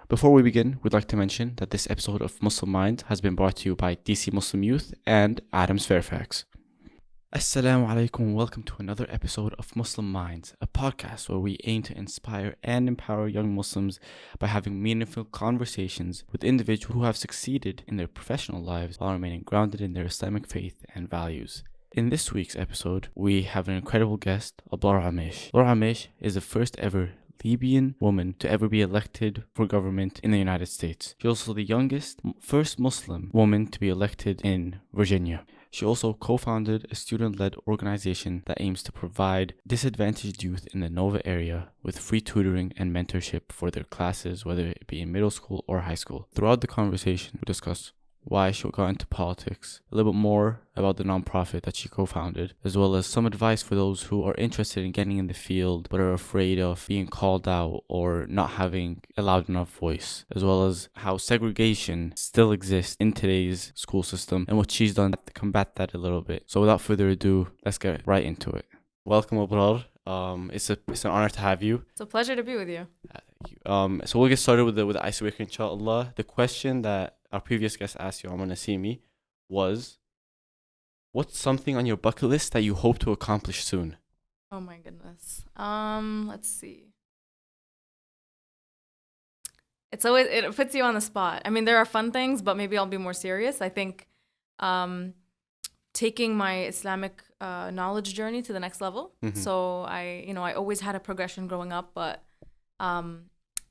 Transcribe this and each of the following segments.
Before we begin, we'd like to mention that this episode of Muslim Minds has been brought to you by DC Muslim Youth and Adams Fairfax. Assalamu alaikum, welcome to another episode of Muslim Minds, a podcast where we aim to inspire and empower young Muslims by having meaningful conversations with individuals who have succeeded in their professional lives while remaining grounded in their Islamic faith and values. In this week's episode, we have an incredible guest, Abrar Omeish. Abrar Omeish is the first ever Libyan woman to ever be elected for government in the United States. She's also the youngest, first Muslim woman to be elected in Virginia. She also co-founded a student-led organization that aims to provide disadvantaged youth in the Nova area with free tutoring and mentorship for their classes, whether it be in middle school or high school. Throughout the conversation, we discussed why she got into politics, a little bit more about the nonprofit that she co-founded, as well as some advice for those who are interested in getting in the field but are afraid of being called out or not having a loud enough voice, as well as how segregation still exists in today's school system and what she's done to combat that a little bit. So without further ado, let's get right into it. Welcome, Abrar. It's an honor to have you. It's a pleasure to be with you. Thank you. So we'll get started with the icebreaker, inshallah. The question that our previous guest asked you, Amar Nasimi, was, what's something on your bucket list that you hope to accomplish soon? Oh my goodness. Let's see. It puts you on the spot. I mean, there are fun things, but maybe I'll be more serious. I think taking my Islamic knowledge journey to the next level. Mm-hmm. So I always had a progression growing up, but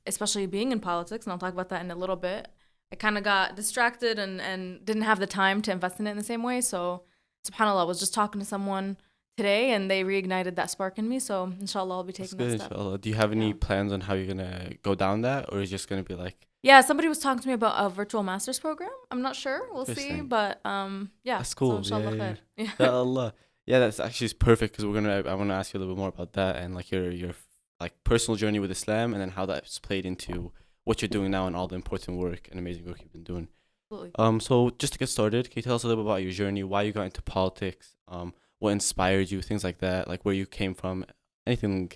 especially being in politics, and I'll talk about that in a little bit, I kind of got distracted and didn't have the time to invest in it in the same way. So, subhanAllah, I was just talking to someone today and they reignited that spark in me. So, inshallah, I'll be taking that step. Inshallah. Do you have any plans on how you're going to go down that? Or is it just going to be like... Yeah, somebody was talking to me about a virtual master's program. I'm not sure. We'll see. But, yeah. That's cool. So, inshallah, yeah. Allah. Yeah, that's actually perfect because I want to ask you a little bit more about that and like your like personal journey with Islam and then how that's played into what you're doing now and all the important work and amazing work you've been doing. Absolutely. So just to get started, can you tell us a little bit about your journey, why you got into politics, what inspired you, things like that, like where you came from, anything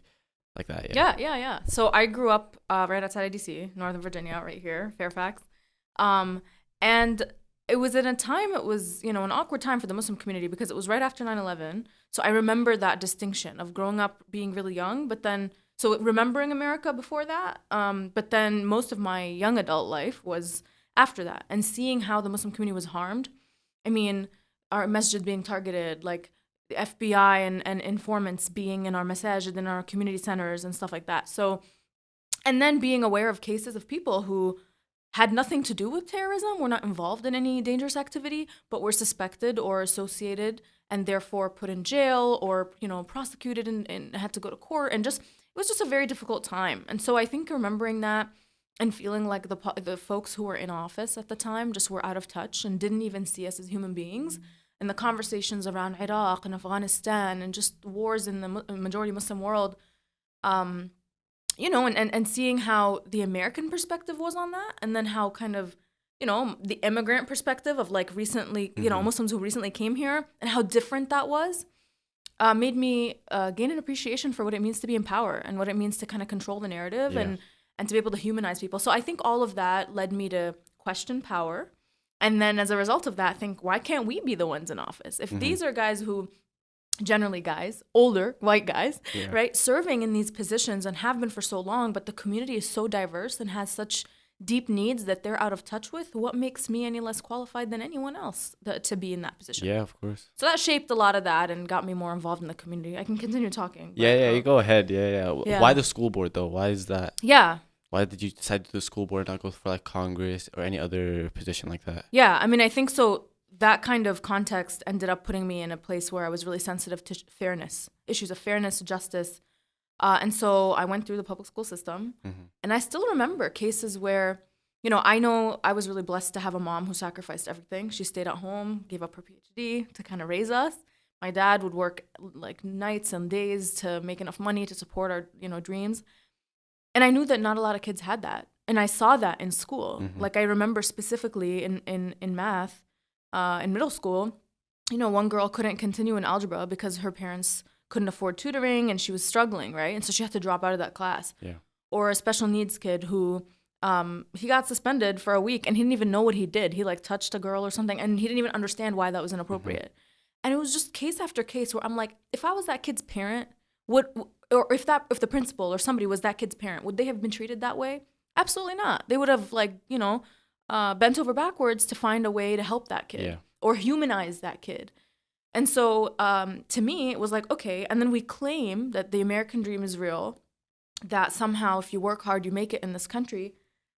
like that? Yeah. So I grew up right outside of DC, Northern Virginia, right here, Fairfax. And it was at a time, it was, an awkward time for the Muslim community because it was right after 9/11. So I remember that distinction of growing up being really young, but then so remembering America before that, but then most of my young adult life was after that and seeing how the Muslim community was harmed. I mean, our masjid being targeted, like the FBI and informants being in our masajid and our community centers and stuff like that. So, and then being aware of cases of people who had nothing to do with terrorism, were not involved in any dangerous activity, but were suspected or associated and therefore put in jail or, prosecuted and had to go to court and it was just a very difficult time. And so I think remembering that and feeling like the folks who were in office at the time just were out of touch and didn't even see us as human beings. And the conversations around Iraq and Afghanistan and just wars in the majority Muslim world, and seeing how the American perspective was on that. And then how kind of, the immigrant perspective of like recently, Muslims who recently came here and how different that was. Made me gain an appreciation for what it means to be in power and what it means to kind of control the narrative and to be able to humanize people. So I think all of that led me to question power. And then as a result of that, think, why can't we be the ones in office? If these are guys who, generally guys, older, white guys, right, serving in these positions and have been for so long, but the community is so diverse and has such deep needs that they're out of touch with, what makes me any less qualified than anyone else to be in that position? Yeah, of course. So that shaped a lot of that and got me more involved in the community. I can continue talking. You go ahead. Yeah. Why the school board though? Why is that? Yeah. Why did you decide to do the school board, not go for like Congress or any other position like that? Yeah, I mean, I think so. That kind of context ended up putting me in a place where I was really sensitive to fairness, issues of fairness, justice. And so I went through the public school system, and I still remember cases where, I know I was really blessed to have a mom who sacrificed everything. She stayed at home, gave up her PhD to kind of raise us. My dad would work like nights and days to make enough money to support our, dreams. And I knew that not a lot of kids had that. And I saw that in school. Like I remember specifically in math, in middle school, one girl couldn't continue in algebra because her parents couldn't afford tutoring and she was struggling, right? And so she had to drop out of that class. Yeah. Or a special needs kid who he got suspended for a week and he didn't even know what he did. He like touched a girl or something and he didn't even understand why that was inappropriate. And it was just case after case where I'm like, if I was that kid's parent, or if the principal or somebody was that kid's parent, would they have been treated that way? Absolutely not. They would have like, bent over backwards to find a way to help that kid or humanize that kid. And so to me, it was like, okay, and then we claim that the American dream is real, that somehow if you work hard, you make it in this country.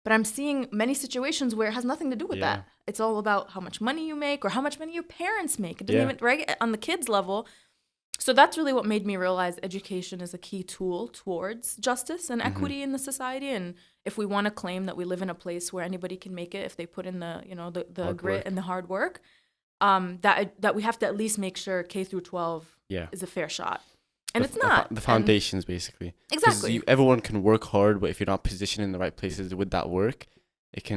But I'm seeing many situations where it has nothing to do with that. It's all about how much money you make or how much money your parents make. It didn't even, right, on the kids level. So that's really what made me realize education is a key tool towards justice and equity in the society. And if we want to claim that we live in a place where anybody can make it if they put in the grit and the hard work, that we have to at least make sure K through 12 is a fair shot. And it's not. The foundations, basically. Exactly. Everyone can work hard, but if you're not positioned in the right places with that work, it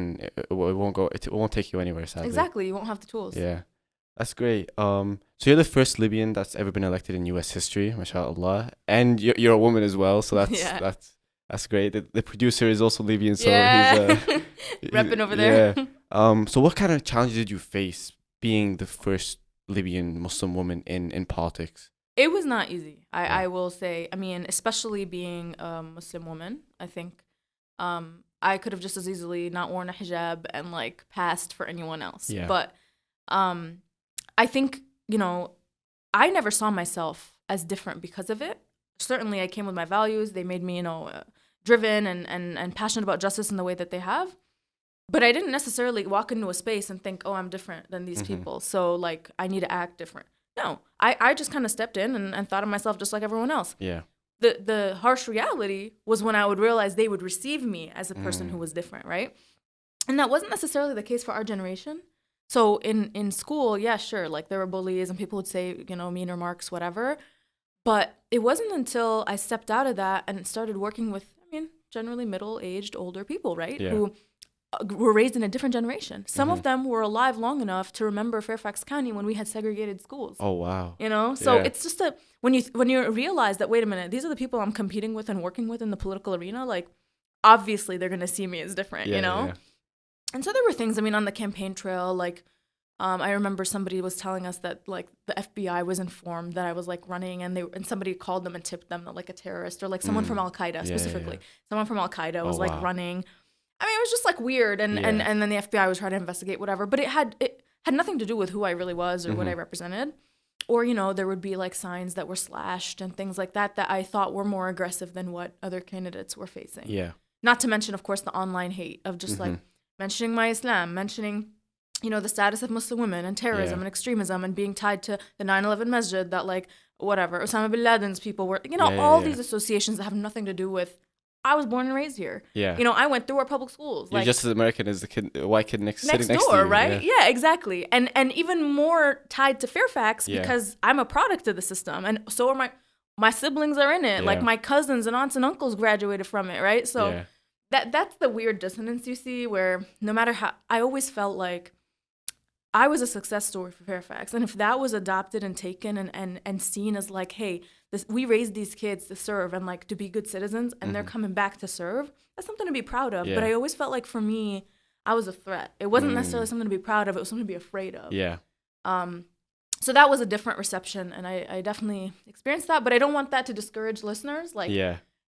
won't take you anywhere, sadly. Exactly. You won't have the tools. Yeah. That's great. So you're the first Libyan that's ever been elected in U.S. history, mashallah. And you're a woman as well, so that's great. The producer is also Libyan, so he's repping over there. Yeah. So what kind of challenges did you face being the first Libyan Muslim woman in politics? It was not easy. I will say. I mean, especially being a Muslim woman, I think I could have just as easily not worn a hijab and like passed for anyone else. Yeah. But I think, I never saw myself as different because of it. Certainly, I came with my values. They made me, driven and passionate about justice in the way that they have. But I didn't necessarily walk into a space and think, oh, I'm different than these people, so like I need to act different. No, I just kind of stepped in and thought of myself just like everyone else. Yeah. The harsh reality was when I would realize they would receive me as a person who was different, right? And that wasn't necessarily the case for our generation. So in school, yeah, sure, like there were bullies and people would say, mean remarks, whatever. But it wasn't until I stepped out of that and started working with, generally middle-aged, older people, right? Yeah. Who were raised in a different generation. Some of them were alive long enough to remember Fairfax County when we had segregated schools. Oh, wow. So it's just when you realize that, wait a minute, these are the people I'm competing with and working with in the political arena, like obviously they're going to see me as different, Yeah. And so there were things, on the campaign trail, like I remember somebody was telling us that like the FBI was informed that I was like running and somebody called them and tipped them that like a terrorist or like someone from Al-Qaeda specifically. Someone from Al-Qaeda was like running. It was just like weird, and then the FBI was trying to investigate whatever, but it had nothing to do with who I really was or what I represented, or there would be like signs that were slashed and things like that I thought were more aggressive than what other candidates were facing. Yeah. Not to mention, of course, the online hate of just like mentioning my Islam, mentioning the status of Muslim women and terrorism and extremism and being tied to the 9/11 masjid that like whatever Osama bin Laden's people were, all these associations that have nothing to do with. I was born and raised here. Yeah. I went through our public schools. You're just as American as the white kid sitting next door, to you. Right? Yeah, exactly. And even more tied to Fairfax because I'm a product of the system. And so are my siblings are in it. Yeah. Like my cousins and aunts and uncles graduated from it, right? So that's the weird dissonance you see where no matter how, I always felt like I was a success story for Fairfax. And if that was adopted and taken and seen as like, hey, we raised these kids to serve and like to be good citizens and they're coming back to serve, that's something to be proud of. Yeah. But I always felt like for me, I was a threat. It wasn't necessarily something to be proud of. It was something to be afraid of. Yeah. So that was a different reception. And I definitely experienced that. But I don't want that to discourage listeners. Like,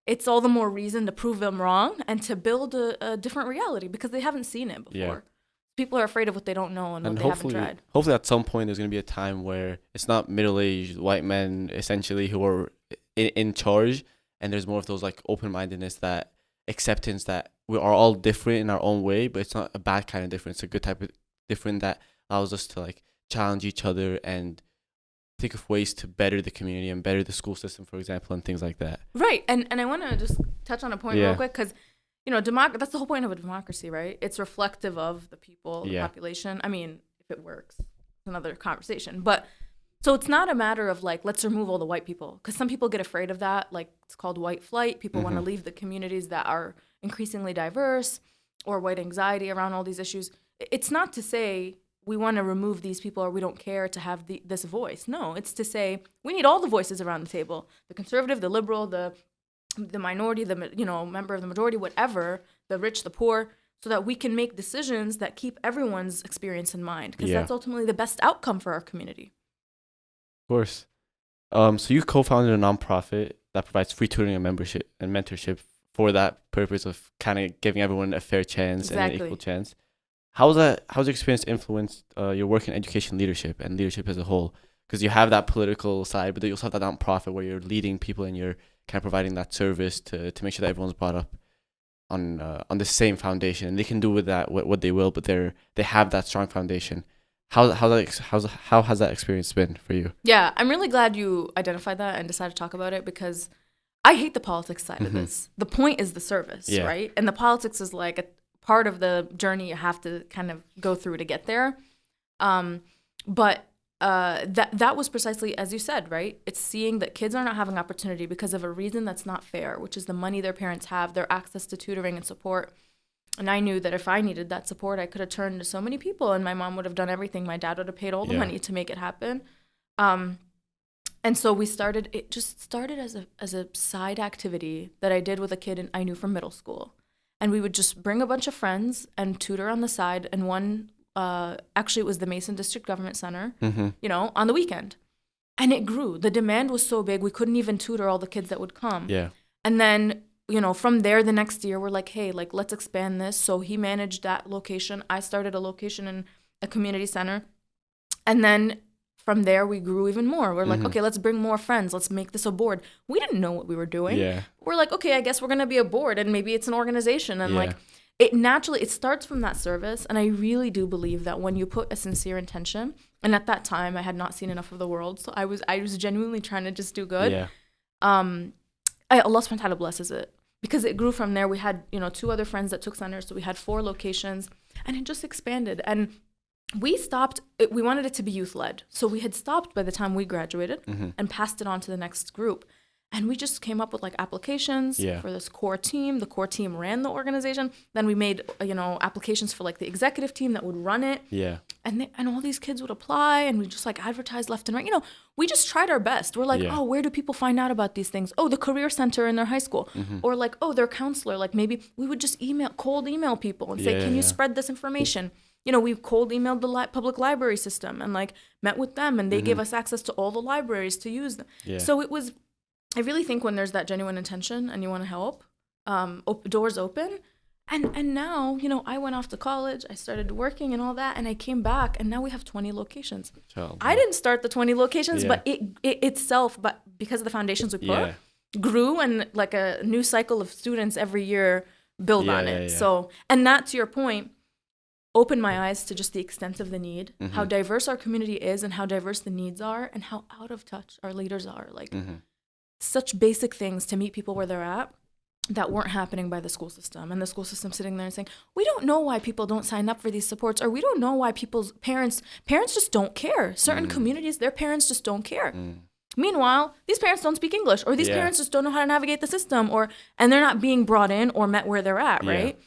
it's all the more reason to prove them wrong and to build a different reality because they haven't seen it before. Yeah. People are afraid of what they don't know and what they haven't tried. Hopefully at some point there's going to be a time where it's not middle-aged white men essentially who are in charge, and there's more of those like open-mindedness, that acceptance that we are all different in our own way, but it's not a bad kind of difference. It's a good type of different that allows us to like challenge each other and think of ways to better the community and better the school system, for example, and things like that. Right. And I want to just touch on a point real quick because that's the whole point of a democracy, right? It's reflective of the people, the population. I mean, if it works, it's another conversation. But so it's not a matter of like, let's remove all the white people, because some people get afraid of that. Like it's called white flight. People want to leave the communities that are increasingly diverse, or white anxiety around all these issues. It's not to say we want to remove these people or we don't care to have this voice. No, it's to say we need all the voices around the table: the conservative, the liberal, the the minority, member of the majority, whatever, the rich, the poor, so that we can make decisions that keep everyone's experience in mind, because that's ultimately the best outcome for our community. Of course. So you co-founded a nonprofit that provides free tutoring and membership and mentorship for that purpose of kind of giving everyone a fair chance and an equal chance. How's your experience influenced your work in education leadership and leadership as a whole? Because you have that political side, but then you also have that nonprofit where you're leading people and you're kind of providing that service to make sure that everyone's brought up on the same foundation, and they can do with that what they will, but they have that strong foundation. How has that experience been for you? Yeah, I'm really glad you identified that and decided to talk about it, because I hate the politics side of this. The point is the service, right? And the politics is like a part of the journey you have to kind of go through to get there. But that was precisely as you said, right? It's seeing that kids are not having opportunity because of a reason that's not fair, which is the money their parents have, their access to tutoring and support. And I knew that if I needed that support, I could have turned to so many people, and my mom would have done everything. My dad would have paid all the money to make it happen. And so it just started as a side activity that I did with a kid I knew from middle school. And we would just bring a bunch of friends and tutor on the side. And actually it was the Mason District Government Center, on the weekend. And it grew. The demand was so big, we couldn't even tutor all the kids that would come. Yeah. And then, from there, the next year, we're like, hey, let's expand this. So he managed that location. I started a location in a community center. And then from there, we grew even more. We're like, okay, let's bring more friends. Let's make this a board. We didn't know what we were doing. Yeah. We're like, okay, I guess we're going to be a board, and maybe it's an organization. And it starts from that service. And I really do believe that when you put a sincere intention, and at that time, I had not seen enough of the world. So I was genuinely trying to just do good. Yeah. Allah subhanahu wa ta'ala blesses it, because it grew from there. We had, 2 other friends that took centers. So we had 4 locations, and it just expanded. And we wanted it to be youth-led. So we had stopped by the time we graduated and passed it on to the next group. And we just came up with applications for this core team. The core team ran the organization. Then we made, applications for the executive team that would run it. Yeah. And all these kids would apply, and we just advertise left and right. We just tried our best. We're oh, where do people find out about these things? Oh, the career center in their high school. Or oh, their counselor. Maybe we would just cold email people and say, can you spread this information? We cold emailed the public library system and met with them, and they gave us access to all the libraries to use them. Yeah. So I really think when there's that genuine intention and you want to help, doors open. And now, I went off to college, I started working and all that, and I came back, and now we have 20 locations. I didn't start the 20 locations, but it itself, but because of the foundations we put, grew, and a new cycle of students every year build on it. Yeah. So, and that, to your point, opened my eyes to just the extent of the need, how diverse our community is, and how diverse the needs are, and how out of touch our leaders are. Such basic things to meet people where they're at that weren't happening by the school system. And the school system sitting there and saying, we don't know why people don't sign up for these supports, or we don't know why people's parents just don't care. Certain communities, their parents just don't care. Meanwhile, these parents don't speak English, or these parents just don't know how to navigate the system, and they're not being brought in or met where they're at, right?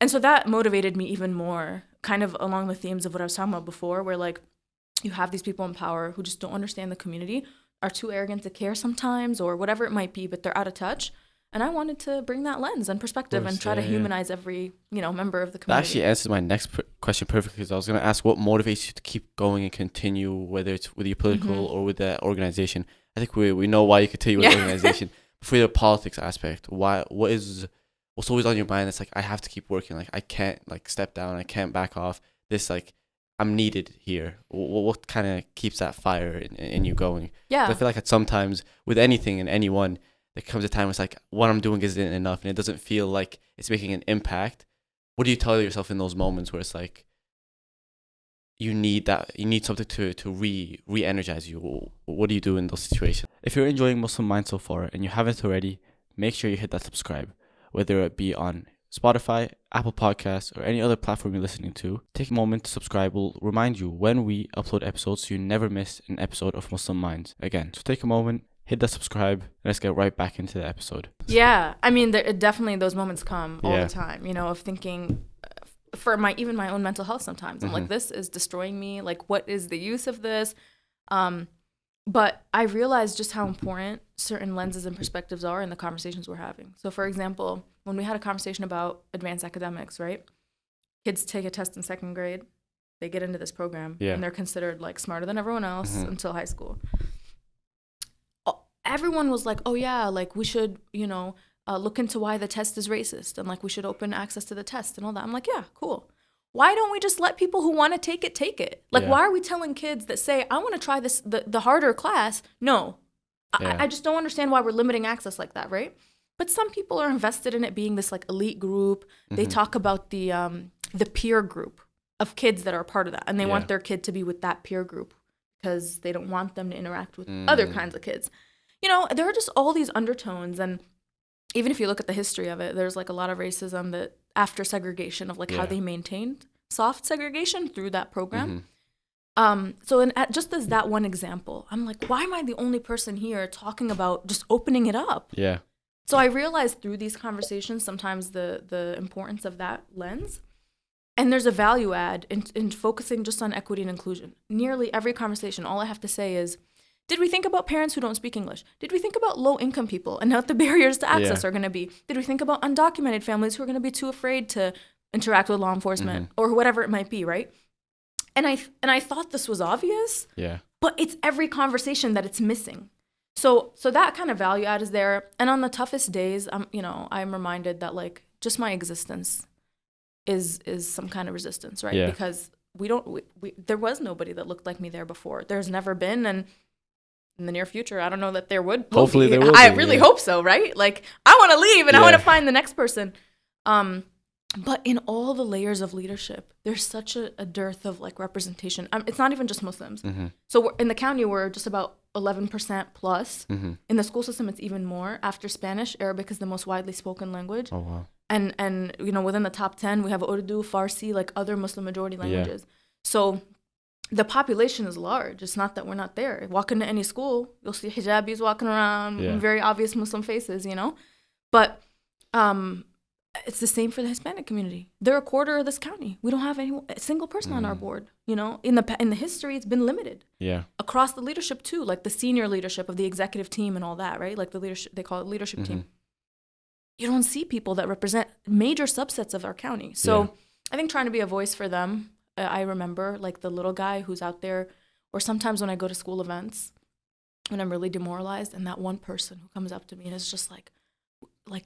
And so that motivated me even more, kind of along the themes of what I was talking about before, where you have these people in power who just don't understand the community, are too arrogant to care sometimes, or whatever it might be, but they're out of touch. And I wanted to bring that lens and perspective and try to humanize every, member of the community. That actually answers my next question perfectly, because I was going to ask what motivates you to keep going and continue, whether it's with your political or with the organization. I think we know why you continue with the organization. For the politics aspect, what's always on your mind? It's I have to keep working. I can't step down. I can't back off. This I'm needed here. What kind of keeps that fire in you going? Yeah. I feel at sometimes with anything and anyone, there comes a time it's what I'm doing isn't enough, and it doesn't feel like it's making an impact. What do you tell yourself in those moments where it's you need something to re-energize you? What do you do in those situations? If you're enjoying Muslim Mind so far and you haven't already, make sure you hit that subscribe, whether it be on Spotify, Apple Podcasts, or any other platform you're listening to. Take a moment to subscribe. We'll remind you when we upload episodes so you never miss an episode of Muslim Minds again. So take a moment, hit that subscribe, and let's get right back into the episode. Yeah, I mean, definitely those moments come all the time, of thinking for even my own mental health sometimes. I'm this is destroying me. What is the use of this? But I realized just how important certain lenses and perspectives are in the conversations we're having. So, for example, when we had a conversation about advanced academics, right? Kids take a test in second grade, they get into this program, and they're considered like smarter than everyone else until high school. Everyone was like, oh yeah, like we should, look into why the test is racist and like we should open access to the test and all that. I'm like, yeah, cool. Why don't we just let people who want to take it? Like, why are we telling kids that say, I want to try this, the harder class? No. I just don't understand why we're limiting access like that, right? But some people are invested in it being this like elite group. They talk about the peer group of kids that are a part of that. And they want their kid to be with that peer group because they don't want them to interact with other kinds of kids. There are just all these undertones. And even if you look at the history of it, there's like a lot of racism that after segregation of like how they maintained soft segregation through that program. So just as that one example, I'm like, why am I the only person here talking about just opening it up? Yeah. So I realized through these conversations sometimes the importance of that lens. And there's a value add in focusing just on equity and inclusion. Nearly every conversation, all I have to say is, did we think about parents who don't speak English? Did we think about low-income people and what the barriers to access are going to be? Did we think about undocumented families who are going to be too afraid to interact with law enforcement or whatever it might be, right? And I thought this was obvious, but it's every conversation that it's missing. So that kind of value add is there. And on the toughest days, I'm reminded that like just my existence is some kind of resistance, right? Yeah. Because there was nobody that looked like me there before. There's never been, and in the near future, I don't know that there will Hopefully be. there will I be, really hope so, right? Like, I want to leave and I want to find the next person. But in all the layers of leadership, there's such a dearth of like representation. It's not even just Muslims. So in the county, we're just about 11% plus. In the school system, it's even more. After Spanish, Arabic is the most widely spoken language. Oh, wow. And within the top 10, we have Urdu, Farsi, like other Muslim majority languages. So the population is large. It's not that we're not there. Walk into any school, you'll see hijabis walking around, very obvious Muslim faces, But it's the same for the Hispanic community. They're a quarter of this county. We don't have a single person on our board. In the history, it's been limited. Yeah. Across the leadership too, like the senior leadership of the executive team and all that, right? Like the leadership, they call it leadership team. You don't see people that represent major subsets of our county. So I think trying to be a voice for them. I remember like the little guy who's out there, or sometimes when I go to school events, when I'm really demoralized, and that one person who comes up to me and is just like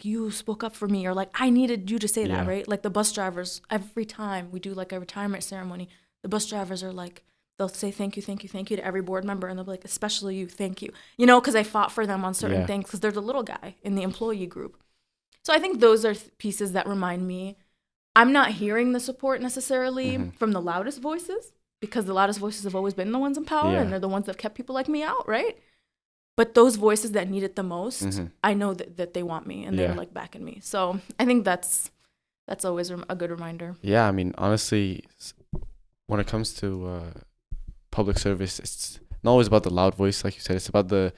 you spoke up for me, or like I needed you to say that, right? Like the bus drivers, every time we do like a retirement ceremony, the bus drivers are like, they'll say thank you to every board member, and they'll be like, especially you, thank you, because I fought for them on certain things, because they're the little guy in the employee group. So I think those are pieces that remind me I'm not hearing the support necessarily from the loudest voices, because the loudest voices have always been the ones in power, and they're the ones that have kept people like me out, right? But those voices that need it the most, I know that they want me and they're like backing me. So I think that's always a good reminder. Yeah, I mean, honestly, when it comes to public service, it's not always about the loud voice, like you said. It's about the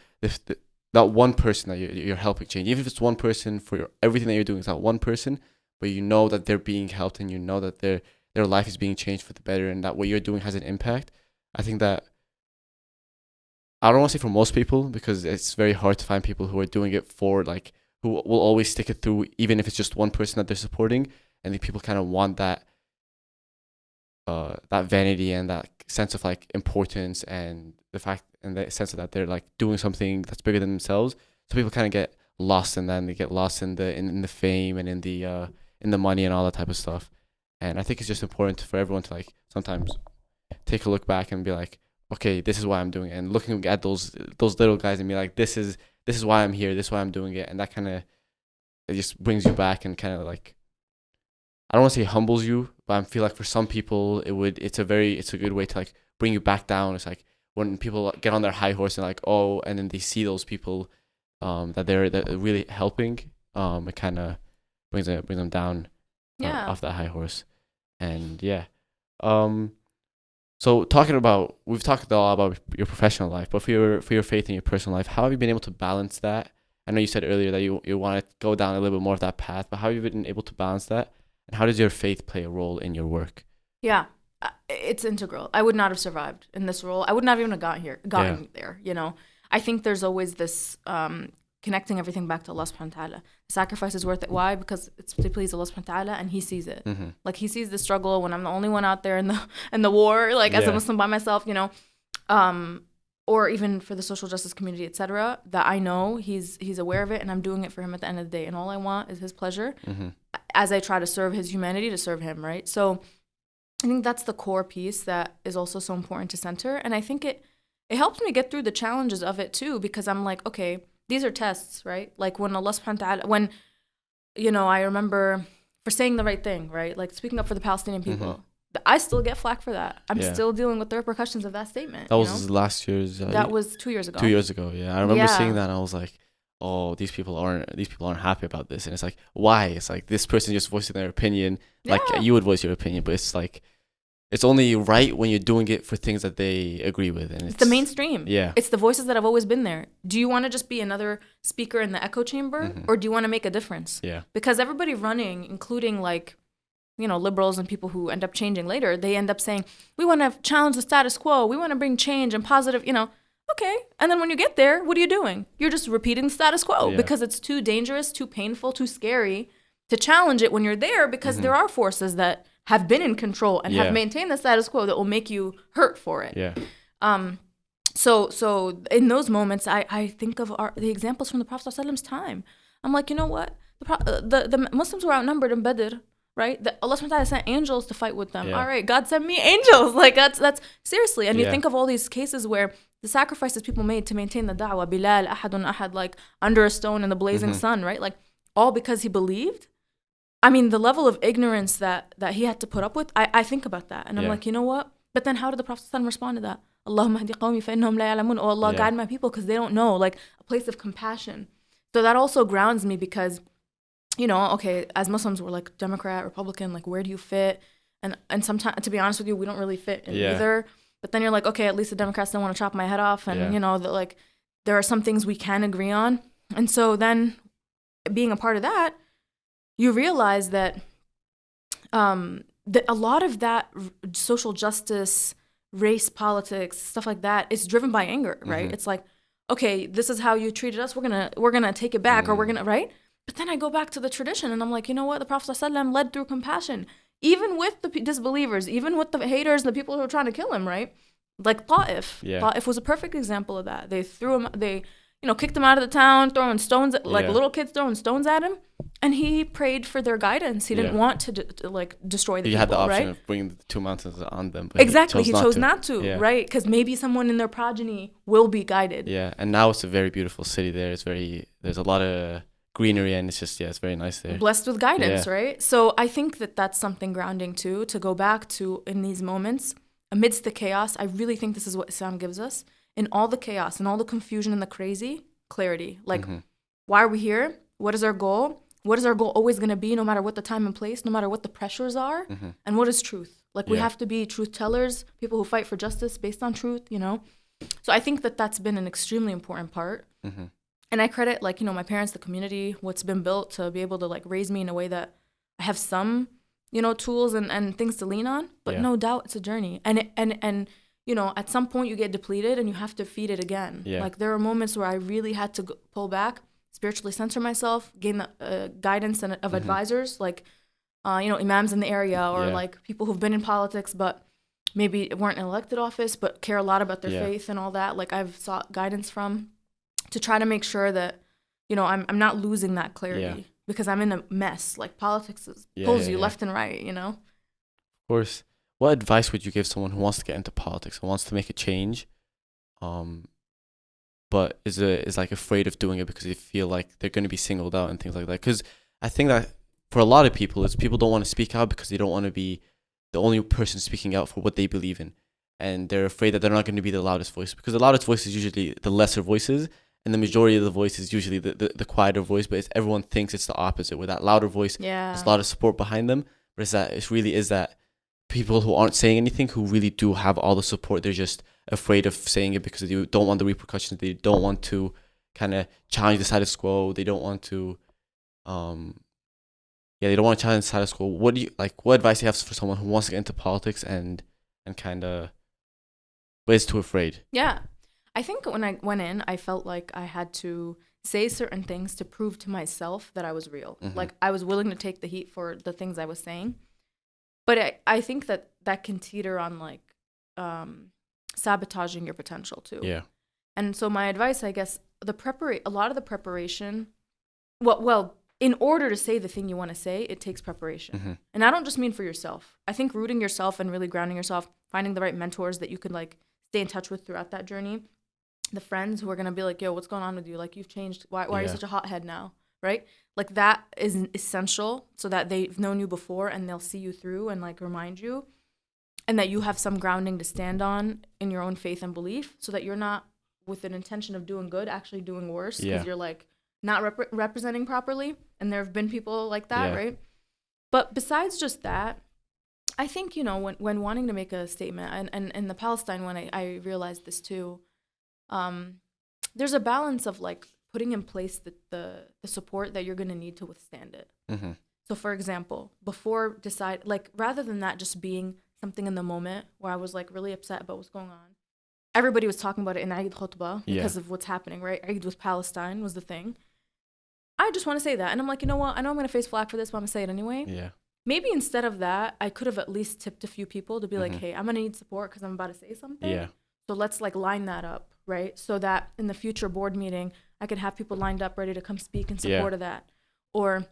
that one person that you're helping change. Even if it's one person for everything that you're doing, it's not one person, but you know that they're being helped, and you know that their life is being changed for the better, and that what you're doing has an impact. I think that, I don't want to say for most people, because it's very hard to find people who are doing it for, like, who will always stick it through, even if it's just one person that they're supporting. And the people kind of want that vanity and that sense of like importance, and the fact and the sense of that they're like doing something that's bigger than themselves. So people kind of get lost in that, and they get lost in the fame and in the money and all that type of stuff. And I think it's just important for everyone to like sometimes take a look back and be like, okay, this is why I'm doing it, and looking at those little guys and be like, this is why I'm here, this is why I'm doing it. And that kind of, it just brings you back, and kind of like, I don't want to say humbles you, but I feel like for some people it's a good way to like bring you back down. It's like when people get on their high horse and like, oh, and then they see those people that they're really helping, it kind of brings them down off that high horse. And so we've talked a lot about your professional life, but for your faith in your personal life, how have you been able to balance that? I know you said earlier that you want to go down a little bit more of that path, but how have you been able to balance that? And how does your faith play a role in your work? Yeah, it's integral. I would not have survived in this role. I would not even have gotten there, you know. I think there's always this connecting everything back to Allah subhanahu wa ta'ala. The sacrifice is worth it. Why? Because it's to please Allah subhanahu wa ta'ala, and He sees it. Like He sees the struggle when I'm the only one out there in the war, like as a Muslim by myself, you know. Or even for the social justice community, etc., that I know he's aware of it, and I'm doing it for him at the end of the day. And all I want is his pleasure as I try to serve his humanity, to serve him, right? So I think that's the core piece that is also so important to center. And I think it helps me get through the challenges of it too, because I'm like, okay, these are tests, right? Like when Allah subhanahu wa ta'ala, when, you know, I remember for saying the right thing, right? Like speaking up for the Palestinian people. I still get flack for that. I'm still dealing with the repercussions of that statement. That was last year's. That was 2 years ago. 2 years ago, yeah. I remember seeing that, and I was like, "Oh, these people aren't happy about this." And it's like, why? It's like this person just voicing their opinion, like you would voice your opinion, but it's like, it's only right when you're doing it for things that they agree with, and it's the mainstream. Yeah, it's the voices that have always been there. Do you want to just be another speaker in the echo chamber, or do you want to make a difference? Yeah, because everybody running, including like, you know, liberals and people who end up changing later, they end up saying, we want to challenge the status quo. We want to bring change and positive, you know, okay. And then when you get there, what are you doing? You're just repeating the status quo because it's too dangerous, too painful, too scary to challenge it when you're there, because there are forces that have been in control and have maintained the status quo that will make you hurt for it. Yeah. So in those moments, I think of the examples from the Prophet ﷺ's time. I'm like, you know what? The Muslims were outnumbered in Badr. Right? Allah subhanahu wa ta'ala sent angels to fight with them. All right, God sent me angels. Like that's seriously. And you think of all these cases where the sacrifices people made to maintain the da'wah, Bilal, Ahadun Ahad, like under a stone in the blazing sun, right? Like all because he believed. I mean, the level of ignorance that he had to put up with, I think about that. And I'm like, you know what? But then how did the Prophet respond to that? Allahumma hadi qawmi fa innahum la ya'lamun. Oh Allah, guide my people because they don't know. Like a place of compassion. So that also grounds me, because you know, okay, as Muslims, we're like Democrat, Republican, like where do you fit? And sometimes, to be honest with you, we don't really fit in either. But then you're like, okay, at least the Democrats don't want to chop my head off. And, you know, that like there are some things we can agree on. And so then being a part of that, you realize that, that a lot of that social justice, race politics, stuff like that is driven by anger, right? It's like, okay, this is how you treated us. We're gonna take it back, or we're gonna, right? But then I go back to the tradition and I'm like, you know what? The Prophet ﷺ led through compassion, even with the disbelievers, even with the haters and the people who were trying to kill him, right? Like Ta'if. Ta'if was a perfect example of that. They threw him, kicked him out of the town, throwing stones, like little kids throwing stones at him. And he prayed for their guidance. He didn't want to destroy the people, right? He had the option of bringing the two mountains on them. But exactly. He chose not to, right? Because maybe someone in their progeny will be guided. Yeah. And now it's a very beautiful city there. There's a lot of greenery, and it's just it's very nice there, blessed with guidance, right? So I think that that's something grounding too, to go back to in these moments amidst the chaos. I really think this is what Islam gives us. In all the chaos and all the confusion and the crazy, clarity. Like, why are we here? What is our goal? What is our goal always going to be, no matter what the time and place, no matter what the pressures are? And what is truth? Like, we have to be truth tellers, people who fight for justice based on truth, you know? So I think that that's been an extremely important part. And I credit, like, you know, my parents, the community, what's been built to be able to, like, raise me in a way that I have some, you know, tools and things to lean on. But no doubt it's a journey. And you know, at some point you get depleted and you have to feed it again. Like, there are moments where I really had to pull back, spiritually censor myself, gain the guidance of advisors, like, you know, imams in the area, or like people who've been in politics but maybe weren't in elected office but care a lot about their faith and all that. Like, I've sought guidance from, to try to make sure that, you know, I'm not losing that clarity, because I'm in a mess. Like, politics pulls you left and right, you know? Of course. What advice would you give someone who wants to get into politics, who wants to make a change, but is like afraid of doing it because they feel like they're going to be singled out and things like that? Because I think that for a lot of people, people don't want to speak out because they don't want to be the only person speaking out for what they believe in. And they're afraid that they're not going to be the loudest voice, because the loudest voice is usually the lesser voices, and the majority of the voice is usually the quieter voice. But everyone thinks it's the opposite, where that louder voice, there's a lot of support behind them. But it really is that people who aren't saying anything, who really do have all the support, they're just afraid of saying it because they don't want the repercussions. They don't want to kind of challenge the status quo. They don't want to, they don't want to challenge the status quo. What advice do you have for someone who wants to get into politics and and kind of is too afraid. Yeah. I think when I went in, I felt like I had to say certain things to prove to myself that I was real. Mhm. Like I was willing to take the heat for the things I was saying. But I think that can teeter on like sabotaging your potential too. Yeah. And so my advice, I guess, a lot of the preparation, well, in order to say the thing you want to say, it takes preparation. Mhm. And I don't just mean for yourself. I think rooting yourself and really grounding yourself, finding the right mentors that you can like stay in touch with throughout that journey, the friends who are going to be like, yo, what's going on with you? Like, you've changed. Why are you such a hothead now? Right? Like, that is essential so that they've known you before and they'll see you through and like remind you, and that you have some grounding to stand on in your own faith and belief, so that you're not with an intention of doing good, actually doing worse, because you're like not representing properly. And there have been people like that, right? But besides just that, I think, you know, when wanting to make a statement, and in the Palestine one, I realized this too, there's a balance of like putting in place the support that you're going to need to withstand it. Mm-hmm. So for example, rather than that just being something in the moment where I was like really upset about what's going on, everybody was talking about it in Eid Khutbah because of what's happening, right? Eid with Palestine was the thing. I just want to say that. And I'm like, you know what? I know I'm going to face flack for this, but I'm going to say it anyway. Yeah. Maybe instead of that, I could have at least tipped a few people to be like, hey, I'm going to need support because I'm about to say something. Yeah. So let's like line that up, right? So that in the future board meeting, I could have people lined up ready to come speak in support of that. Or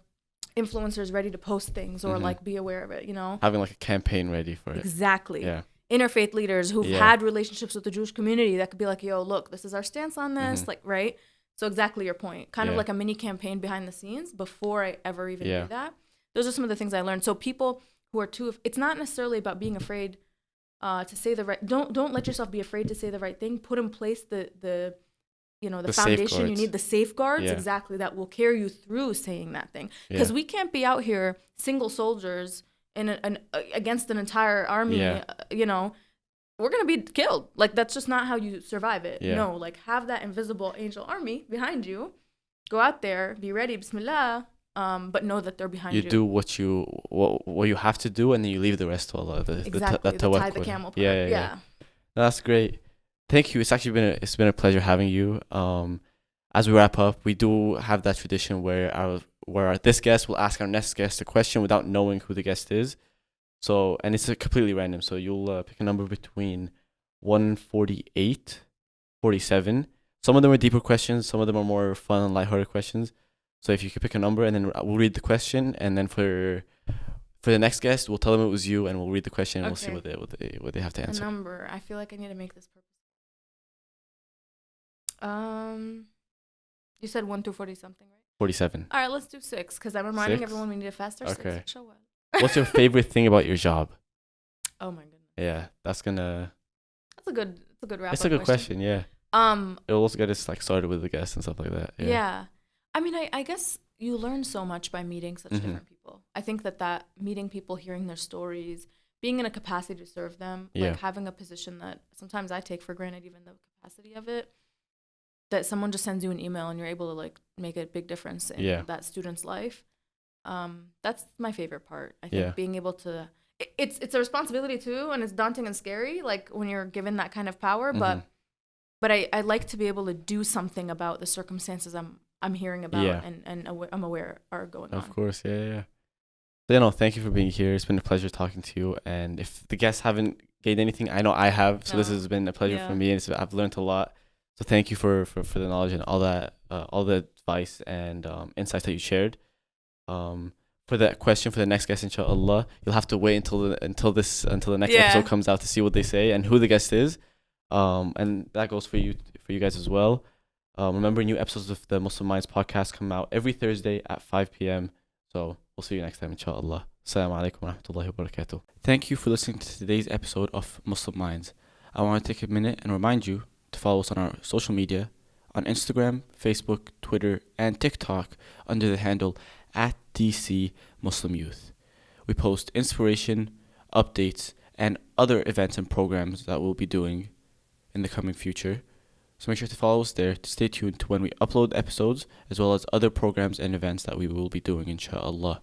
influencers ready to post things or like be aware of it, you know? Having like a campaign ready for it. Exactly. Yeah. Interfaith leaders who've had relationships with the Jewish community that could be like, yo, look, this is our stance on this, like, right? So exactly your point. Kind of like a mini campaign behind the scenes before I ever even do that. Those are some of the things I learned. So people who are it's not necessarily about being afraid to say the right, don't let yourself be afraid to say the right thing. Put in place the foundation safeguards. You need, the safeguards, Yeah. exactly, that will carry you through saying that thing. Because we can't be out here single soldiers in against an entire army, you know, we're going to be killed. Like, that's just not how you survive it. Yeah. No, like, have that invisible angel army behind you. Go out there, be ready, bismillah, but know that they're behind you. You do what you have to do, and then you leave the rest to Allah. Exactly, the tie the camel part. Yeah. That's great. Thank you. It's actually been a pleasure having you. As we wrap up, we do have that tradition where this guest will ask our next guest a question without knowing who the guest is. So, and it's completely random. So you'll pick a number between 148, 47. Some of them are deeper questions. Some of them are more fun and lighthearted questions. So if you could pick a number, and then we'll read the question, and then for the next guest, we'll tell them it was you, and we'll read the question, and we'll see what they have to answer. A number. I feel like I need to make this purposeful. You said 1 through 40 something, right? 47. All right, let's do 6, because I'm reminding 6? everyone we need to fast our 6. Show what? What's your favorite thing about your job? Oh my goodness. Yeah, that's a good wrap. It's a good question. Yeah. It'll also get us like started with the guests and stuff like that. Yeah. I mean, I guess you learn so much by meeting such different people. I think that meeting people, hearing their stories, being in a capacity to serve them, like having a position that sometimes I take for granted, even the capacity of it, that someone just sends you an email and you're able to like make a big difference in that student's life. That's my favorite part. I think being able to, it's a responsibility too, and it's daunting and scary, like when you're given that kind of power, but I like to be able to do something about the circumstances I'm hearing about and I'm aware are going on. Of course, yeah. So, thank you for being here. It's been a pleasure talking to you. And if the guests haven't gained anything, I know I have. So this has been a pleasure for me, and I've learned a lot. So thank you for the knowledge and all that, all the advice and insights that you shared. For that question for the next guest, inshallah, you'll have to wait until the next episode comes out to see what they say and who the guest is. And that goes for you guys as well. Remember, new episodes of the Muslim Minds podcast come out every Thursday at 5 p.m. So we'll see you next time, inshallah. Assalamu alaikum wa rahmatullahi wa barakatuh. Thank you for listening to today's episode of Muslim Minds. I want to take a minute and remind you to follow us on our social media on Instagram, Facebook, Twitter, and TikTok under the handle @DC Muslim Youth. We post inspiration, updates, and other events and programs that we'll be doing in the coming future. So make sure to follow us there to stay tuned to when we upload episodes, as well as other programs and events that we will be doing, inshallah.